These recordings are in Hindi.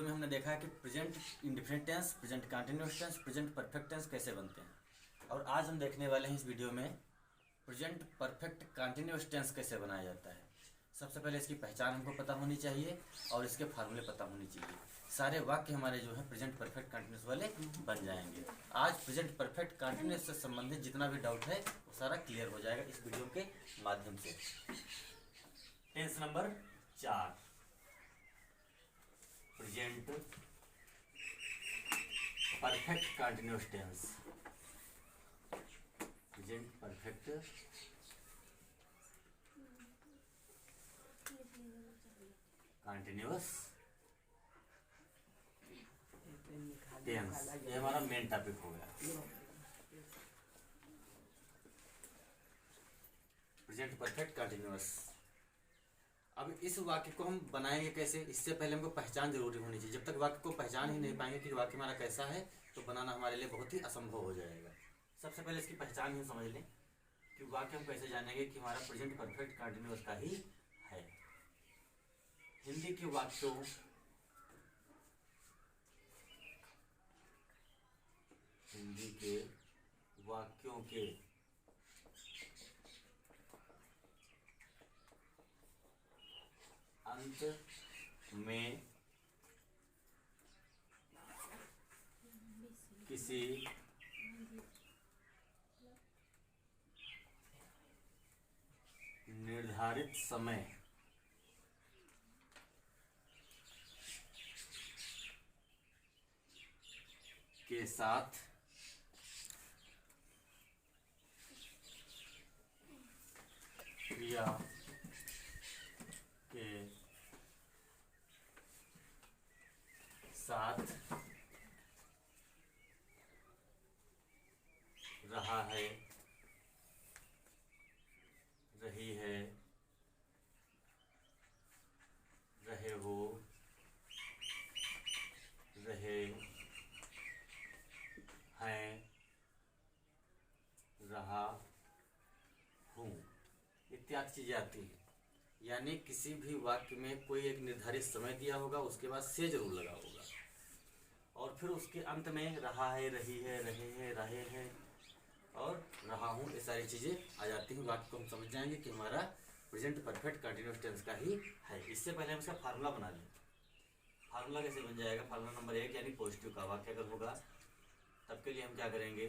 में हमने देखा है कि present indefinite tense, present continuous tense, present perfect tense कैसे बनते हैं। और आज हम देखने वाले हैं इस वीडियो में प्रेजेंट परफेक्ट कंटिन्यूअस टेंस कैसे बनाया जाता है। सबसे पहले इसकी पहचान हमको पता होनी चाहिए और इसके फार्मूले पता होने चाहिए। सारे वाक्य हमारे जो है प्रेजेंट परफेक्ट कंटिन्यूअस वाले बन जाएंगे। आज प्रेजेंट परफेक्ट कंटिन्यूअस से संबंधित जितना भी डाउट है वो सारा क्लियर हो जाएगा इस वीडियो के माध्यम से। Tense number 4, present perfect continuous tense. Present perfect continuous tense, ये हमारा मेन टॉपिक हो गया। Present perfect continuous. अब इस वाक्य को हम बनाएंगे कैसे, इससे पहले हमको पहचान जरूरी होनी चाहिए। जब तक वाक्य को पहचान ही नहीं पाएंगे कि वाक्य हमारा कैसा है तो बनाना हमारे लिए बहुत ही असंभव हो जाएगा। सबसे पहले इसकी पहचान ही समझ लें कि वाक्य हम कैसे जानेंगे कि हमारा प्रेजेंट परफेक्ट कंटिन्यूअस का ही है। हिंदी के वाक्यों के अंत में किसी निर्धारित समय के साथ क्रिया के साथ रहा है, रही है, रहे हो, रहे हैं, रहा हूँ इत्यादि चीजें आती है। यानी किसी भी वाक्य में कोई एक निर्धारित समय दिया होगा, उसके बाद से जरूर लगा होगा और फिर उसके अंत में रहा है, रही है, रहे हैं और रहा हूँ, ये सारी चीजें आ जाती हैं। वाक्य को हम समझ जाएंगे कि हमारा प्रेजेंट परफेक्ट कंटिन्यूअस टेंस का ही है। इससे पहले हम इसका फार्मूला बना लें। फार्मूला कैसे बन जाएगा? फार्मूला नंबर 1 यानी पॉजिटिव का वाक्य अगर होगा तब के लिए हम क्या करेंगे,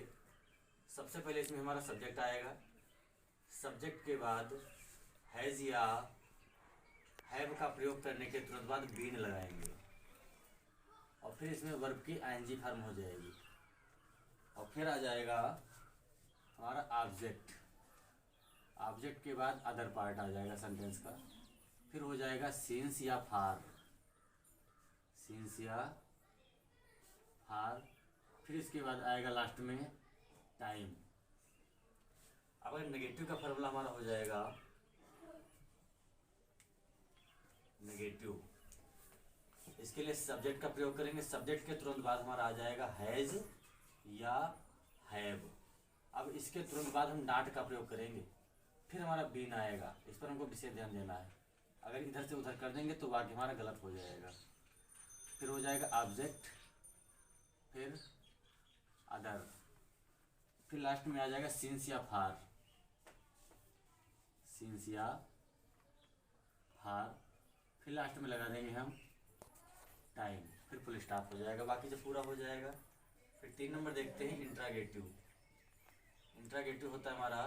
सबसे पहले इसमें हमारा सब्जेक्ट आएगा। सब्जेक्ट के बाद हैज या हैव का प्रयोग करने के तुरंत बाद बीन लगाएंगे और फिर इसमें वर्ब की आईएनजी फॉर्म हो जाएगी और फिर आ जाएगा हमारा ऑब्जेक्ट। ऑब्जेक्ट के बाद अदर पार्ट आ जाएगा सेंटेंस का, फिर हो जाएगा सिंस या फार, सिंस या फार, फिर इसके बाद आएगा लास्ट में टाइम। अब नेगेटिव का फॉर्मूला हमारा हो जाएगा नेगेटिव। इसके लिए सब्जेक्ट का प्रयोग करेंगे। सब्जेक्ट के तुरंत बाद हमारा आ जाएगा हैज या हैव। अब इसके तुरंत बाद हम नॉट का प्रयोग करेंगे, फिर हमारा बीन आएगा। इस पर हमको विशेष ध्यान देना है। अगर इधर से उधर कर देंगे तो वाक्य हमारा गलत हो जाएगा। फिर हो जाएगा ऑब्जेक्ट, फिर अदर, फिर लास्ट में आ जाएगा सिंस या फार, सिंस या फार, फिर लास्ट में लगा देंगे हम टाइम, फिर फुल स्टॉप हो जाएगा। बाकी जब पूरा हो जाएगा फिर 3 नंबर देखते हैं इंट्रागेटिव। इंट्रागेटिव होता है हमारा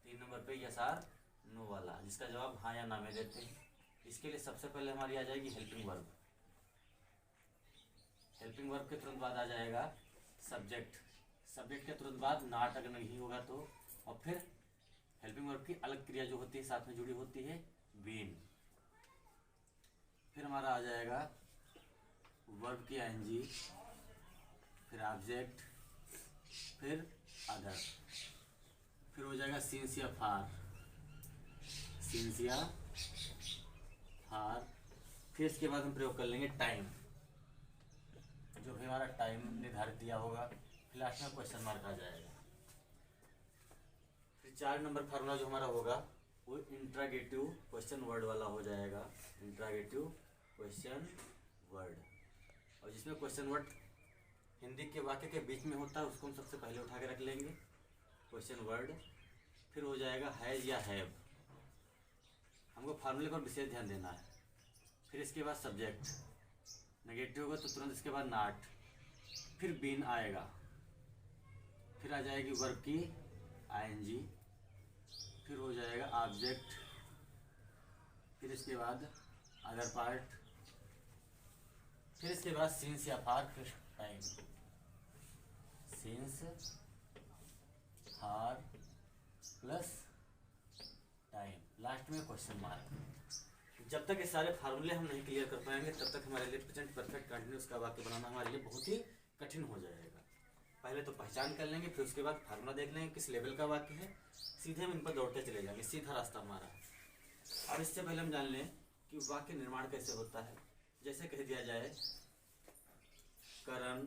3 नंबर पे यस आर नो वाला, जिसका जवाब हाँ या ना में देते हैं। इसके लिए सबसे पहले हमारी आ जाएगी हेल्पिंग वर्ब। हेल्पिंग वर्ब के तुरंत बाद आ जाएगा सब्जेक्ट। सब्जेक्ट के तुरंत बाद नॉट अगर नहीं होगा तो, और फिर हेल्पिंग वर्ब की अलग क्रिया जो होती है साथ में जुड़ी होती है बीन। फिर हमारा आ जाएगा वर्ब की आईएनजी, फिर ऑब्जेक्ट, फिर अदर, फिर हो जाएगा सिंस या फार, सिंस या फार, फिर इसके बाद हम प्रयोग कर लेंगे टाइम, जो भी हमारा टाइम निर्धारित दिया होगा। फिर लास्ट में क्वेश्चन मार्क आ जाएगा। फिर 4 नंबर फार्मूला जो हमारा होगा वो इंट्रागेटिव क्वेश्चन वर्ड वाला हो जाएगा। इंट्रागेटिव क्वेश्चन वर्ड, और जिसमें क्वेश्चन वर्ड हिंदी के वाक्य के बीच में होता है उसको हम सबसे पहले उठा के रख लेंगे, क्वेश्चन वर्ड। फिर हो जाएगा हैज़ या हैव, हमको फार्मूले पर विशेष ध्यान देना है। फिर इसके बाद सब्जेक्ट, नेगेटिव होगा तो तुरंत इसके बाद नॉट, फिर बीन आएगा, फिर आ जाएगी वर्ब की आईएनजी, फिर हो जाएगा ऑब्जेक्ट, फिर इसके बाद अदर पार्ट, फिर इसके बाद सिंस या फॉर, फिर time, since for plus time, last में क्वेश्चन मार्क। जब तक ये सारे फार्मूले हम नहीं क्लियर कर पाएंगे तब तक हमारे लिए प्रेजेंट परफेक्ट कंटिन्यूअस का वाक्य बनाना हमारे लिए बहुत ही कठिन हो जाएगा। पहले तो पहचान कर लेंगे, फिर उसके बाद फार्मूला देख लेंगे किस लेवल का वाक्य है, सीधे हम इन पर दौड़ते चले जाएंगे, सीधा रास्ता हमारा है। अब इससे पहले हम जान लें कि वाक्य निर्माण कैसे होता है। जैसे कह दिया जाए करण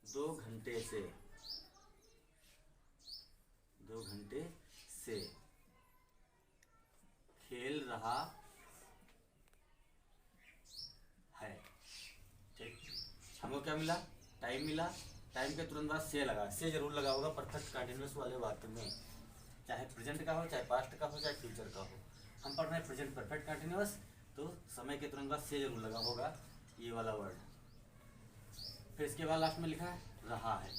2 घंटे से खेल रहा है, ठीक। हमको क्या मिला, टाइम मिला, टाइम के तुरंत बाद से लगा, से जरूर लगा होगा परफेक्ट कंटिन्यूअस वाले वाक्य में, चाहे प्रेजेंट का हो, चाहे पास्ट का हो, चाहे फ्यूचर का हो। हम पढ़ रहे हैं प्रेजेंट परफेक्ट कंटिन्यूअस, तो समय के तुरंत बाद से जरूर लगा होगा ये वाला वर्ड। फिर इसके बाद लास्ट में लिखा है रहा है,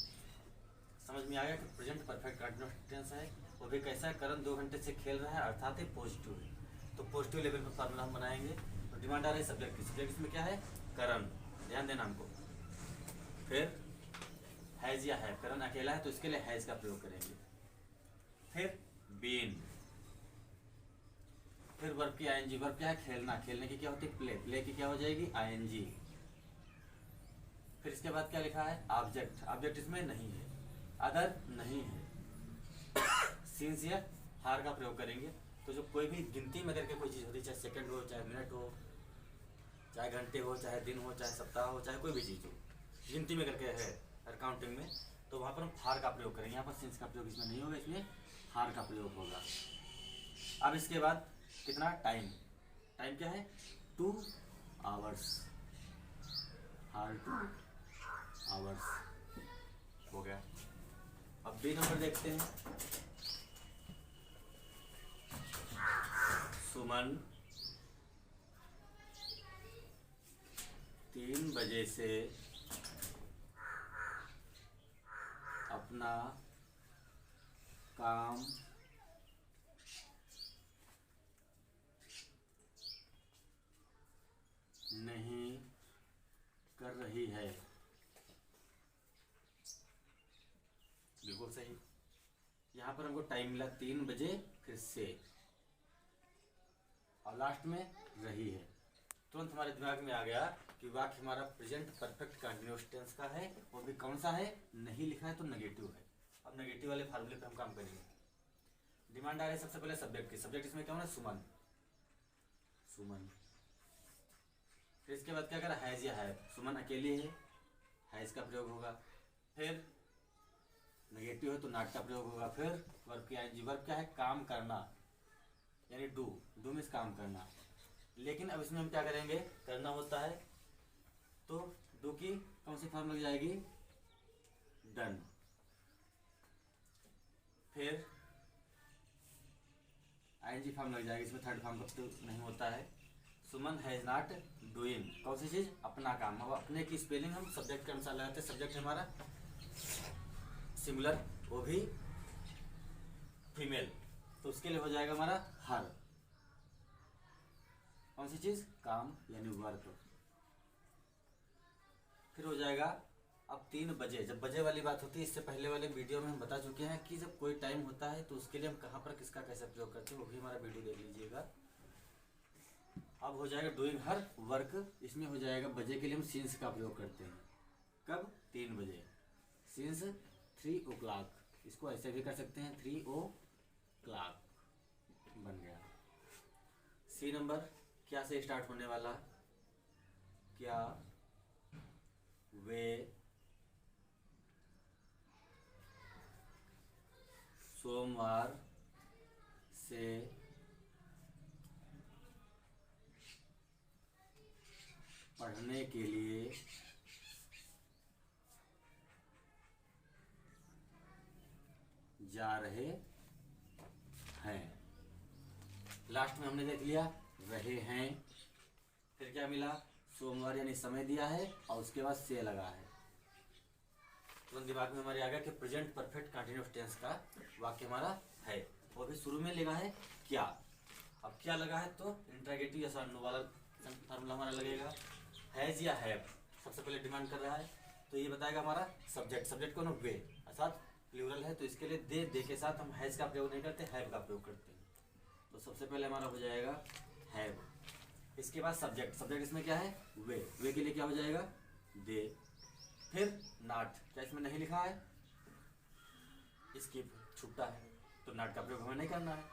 समझ में आ गया कि प्रेजेंट परफेक्ट कंटिन्यूअस टेंस है। वो भी कैसा है, करण 2 घंटे से खेल रहा है, अर्थात है पॉजिटिव है, तो पॉजिटिव लेवल पर फार्मूला हम बनाएंगे। तो डिमांड आ रही है सब्जेक्ट की, सब्जेक्ट इसमें क्या है, करण, ध्यान देना हमको। फिर हैज़ या है, करण अकेला है तो इसके लिए हैज़ का प्रयोग करेंगे। फिर बीन, फिर वर्ब की आईएनजी, वर्ब क्या है, खेलना, खेलने की क्या होती है, प्ले, प्ले की क्या हो जाएगी, आईएनजी। फिर इसके बाद क्या लिखा है, ऑब्जेक्ट, ऑब्जेक्ट इसमें नहीं है, अदर नहीं है, सिंस या हार का प्रयोग करेंगे। तो जो कोई भी गिनती में करके कोई चीज़ होती है, चाहे सेकंड हो, चाहे मिनट हो, चाहे घंटे हो, चाहे दिन हो, चाहे सप्ताह हो, चाहे कोई भी चीज़ हो, गिनती में करके है अकाउंटिंग में, तो वहाँ पर हम हार का प्रयोग करेंगे। यहाँ पर सिंस का प्रयोग इसमें नहीं होगा, इसमें हार का प्रयोग होगा। अब इसके बाद कितना टाइम, टाइम क्या है, 2 आवर्स, हार 2 आवर्स हो गया। अब बी नंबर देखते हैं, सुमन 3 बजे से अपना काम नहीं कर रही है, बिल्कुल सही। यहाँ पर हमको टाइम मिला 3 बजे, फिर से, और लास्ट में रही है। तुरंत हमारे दिमाग में आ गया कि वाक्य हमारा प्रेजेंट परफेक्ट कंटिन्यूअस टेंस का है, और भी कौन सा है, नहीं लिखा है तो नेगेटिव है। अब नेगेटिव वाले फार्मूले पे हम काम करेंगे। डिमांड आ रही है सबसे पहले सब्जेक्ट की, सब्जेक्ट इसमें क्या होना है, सुमन, सुमन। फिर इसके बाद क्या करा, हैज़ या है, सुमन अकेली है, हैज़ का प्रयोग होगा। फिर नेगेटिव है तो नॉट का प्रयोग होगा। फिर वर्ब की आईएनजी, वर्ब क्या है, काम करना, यानी डू, डू मीन्स काम करना। लेकिन अब इसमें हम क्या करेंगे, करना होता है तो डू की कौन सी फॉर्म लग जाएगी, डन। फिर आईएनजी फॉर्म लग जाएगी, इसमें थर्ड फॉर्म का तो नहीं होता है। सुमन हैज नॉट डूइंग, कौन सी चीज, अपना काम। अब अपने की स्पेलिंग हम सब्जेक्ट के अनुसार लगाते हैं, सब्जेक्ट हमारा सिंगुलर, वो भी फीमेल, तो उसके लिए हो जाएगा हमारा हर, कौन सी चीज, काम यानी वर्क। फिर हो जाएगा अब 3 बजे, जब बजे वाली बात होती है, इससे पहले वाले वीडियो में हम बता चुके हैं कि जब कोई टाइम होता है तो उसके लिए हम कहाँ पर किसका कैसे प्रयोग करते हैं, वो भी हमारा वीडियो देख लीजिएगा। अब हो जाएगा डूइंग हर वर्क, इसमें हो जाएगा बजे के लिए हम सिंस का प्रयोग करते हैं, कब, 3 बजे, सिंस 3 o'clock, इसको ऐसे भी कर सकते हैं 3 o'clock बन गया। सी नंबर क्या से स्टार्ट होने वाला, क्या वे सोमवार से पढ़ने के लिए जा रहे हैं। लास्ट में हमने देख लिया रहे हैं, फिर क्या मिला, सोमवार यानी समय दिया है और उसके बाद से लगा है। तुरंत दिमाग में हमारे आ गया कि प्रेजेंट परफेक्ट कंटिन्यूअस टेंस का वाक्य हमारा है। वो भी शुरू में लगा है क्या। अब क्या लगा है तो इंट्रागेटिव या सामने वाला फार्मूला हमारा लगेगा। हैज या हैव सबसे पहले डिमांड कर रहा है, तो ये बताएगा हमारा सब्जेक्ट। सब्जेक्ट को ना वे अर्थात प्लूरल है, तो इसके लिए दे के साथ हम हैज का प्रयोग नहीं करते, हैव का प्रयोग करते हैं। तो सबसे पहले हमारा हो जाएगा हैव। इसके बाद सब्जेक्ट, सब्जेक्ट इसमें क्या है वे के लिए क्या हो जाएगा दे। फिर नॉट, क्या इसमें नहीं लिखा है, इसकी छुट्टा है, तो नॉट का प्रयोग हमें नहीं करना है।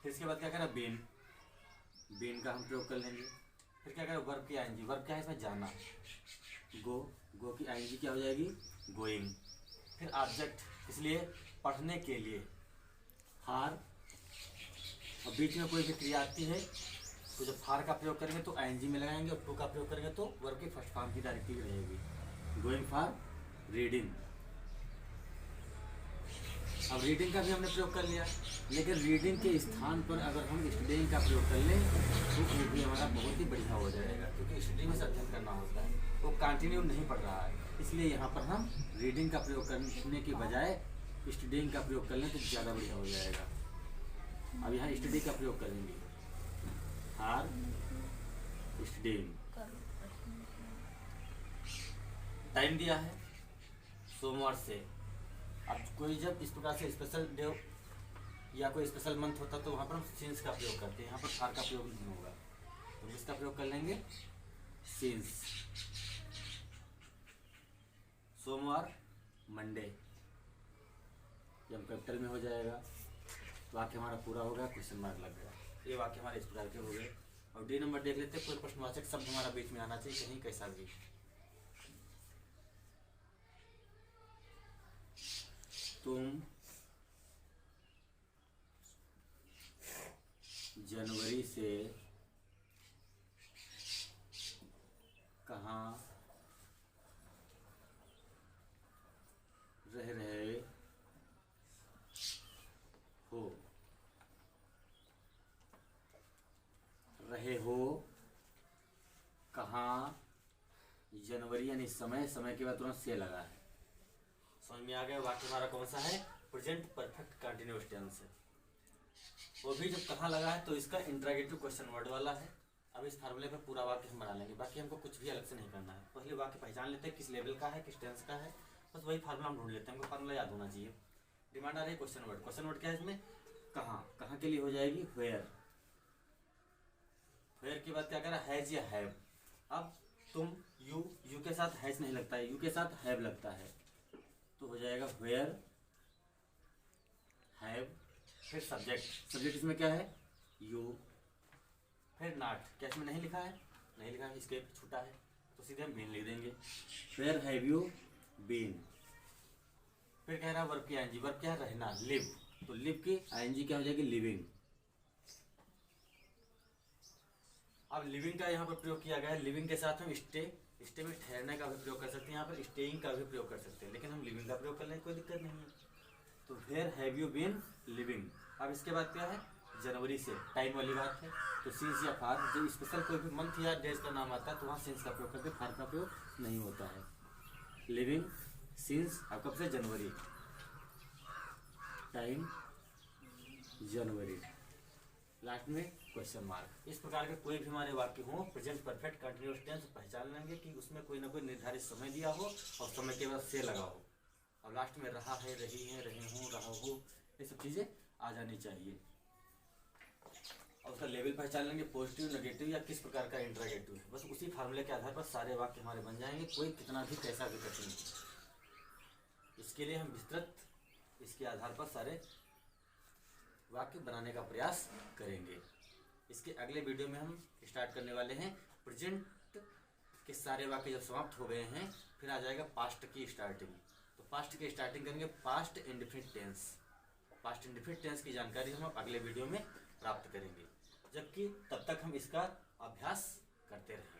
फिर इसके बाद क्या करा बीन का हम प्रयोग कर लेंगे। फिर क्या करें वर्ब की आईएनजी, वर्ब क्या है इसमें जाना, गो की आईएनजी क्या हो जाएगी गोइंग। फिर ऑब्जेक्ट, इसलिए पढ़ने के लिए फार, और बीच में कोई भी क्रिया आती है तो जब फार का प्रयोग करेंगे तो आईएनजी में लगाएंगे, और टू का प्रयोग करेंगे तो वर्ब की फर्स्ट फॉर्म की डायरेक्टिव रहेगी, गोइंग फॉर रीडिंग। अब रीडिंग का भी हमने प्रयोग कर लिया, लेकिन रीडिंग के स्थान पर अगर हम स्टडिंग का प्रयोग कर लें तो ये भी हमारा बहुत ही बढ़िया हो जाएगा, क्योंकि स्टडिंग में से अध्ययन करना होता है, वो कंटिन्यू नहीं पढ़ रहा है, इसलिए यहाँ पर हम रीडिंग का प्रयोग करने की बजाय स्टडिंग का प्रयोग कर लें तो ज़्यादा बढ़िया हो जाएगा। अब यहाँ स्टडी का प्रयोग करेंगे, आर स्टडिंग। टाइम दिया है सोमवार से। अब कोई जब इस प्रकार से स्पेशल डे या कोई स्पेशल मंथ होता तो वहाँ पर हम सिंस का प्रयोग करते हैं, यहाँ पर फार का प्रयोग नहीं होगा, तो हम इसका प्रयोग कर लेंगे सिंस। सोमवार मंडे, ये हम कैपिटल में हो जाएगा, वाक्य हमारा पूरा हो गया, क्वेश्चन मार्क लग गया। ये वाक्य हमारे इस प्रकार के हो गए। और डी नंबर देख लेते हैं, कोई प्रश्नवाचक शब्द हमारा बीच में आना चाहिए कहीं कैसा भी। तुम जनवरी से कहाँ रह रहे हो, कहाँ, जनवरी यानी समय, समय के बाद तुरंत से लगा है। समझ में आ गया वाक्य हमारा कौन सा है, प्रेजेंट परफेक्ट कंटिन्यूअस टेंस है। वो भी जब कहाँ लगा है तो इसका इंट्रागेटिव क्वेश्चन वर्ड वाला है। अब इस फार्मूले पर पूरा वाक्य हम बना लेंगे, बाकी हमको कुछ भी अलग से नहीं करना है। पहले वाक्य पहचान लेते हैं किस लेवल का है, किस टेंस का है, बस वही फार्मूला हम ढूंढ लेते हैं, हमको फार्मूला याद होना चाहिए। डिमांड आ रही है क्वेश्चन वर्ड। क्वेश्चन वर्ड क्या है इसमें, कहाँ, कहाँ के लिए हो जाएगी वेयर। वेयर के बाद क्या करा हैज या हैव। अब तुम यू के साथ हैज नहीं लगता है, यू के साथ हैव लगता है, तो हो जाएगा वेयर हैव। फिर सब्जेक्ट, सब्जेक्ट इसमें क्या है यू। फिर नॉट, क्या इसमें नहीं लिखा है, नहीं लिखा है, इसके छूटा है, तो सीधे हम बीन लिख देंगे। Where have you been. फिर कह रहा है वर्ब की आईएनजी, वर्ब क्या है रहना, लिव, तो लिव की आईएनजी क्या हो जाएगी लिविंग। अब लिविंग का यहाँ पर प्रयोग किया गया है, लिविंग के साथ हम स्टे में ठहरने का भी प्रयोग कर सकते हैं, यहाँ पर स्टेइंग का भी प्रयोग कर सकते हैं, लेकिन हम लिविंग का प्रयोग करने की कोई दिक्कत नहीं है। तो where have you been living. अब इसके बाद क्या है जनवरी से, टाइम वाली बात है, तो सिंस या फार, जब स्पेशल कोई भी मंथ या डेज का नाम आता है तो वहाँ सिंस का प्रयोग करते, फार का प्रयोग नहीं होता है। लिविंग सिंस, अब कब से जनवरी, टाइम जनवरी, लास्ट में क्वेश्चन मार्क। इस प्रकार के कोई भी हमारे वाक्य हो प्रेजेंट परफेक्ट कंटिन्यूअस टेंस पहचान लेंगे कि उसमें कोई ना कोई निर्धारित समय दिया हो और समय के बाद से लगा हो, और लास्ट में रहा है, रही है, रहे हूँ, रहा हो, ये सब चीज़ें आ जानी चाहिए। और उसका लेवल पहचान लेंगे, पॉजिटिव, नेगेटिव या किस प्रकार का इंट्रागेटिव है। बस उसी फार्मूले के आधार पर सारे वाक्य हमारे बन जाएंगे, कोई कितना भी कैसा भी कठिन। इसके लिए हम विस्तृत इसके आधार पर सारे वाक्य बनाने का प्रयास करेंगे। इसके अगले वीडियो में हम स्टार्ट करने वाले हैं प्रेजेंट के सारे वाक्य जब समाप्त हो गए हैं, फिर आ जाएगा पास्ट की स्टार्टिंग। तो पास्ट की स्टार्टिंग करेंगे past indefinite tense. Past indefinite tense की जानकारी हम अगले वीडियो में प्राप्त करेंगे, जबकि तब तक हम इसका अभ्यास करते रहेंगे।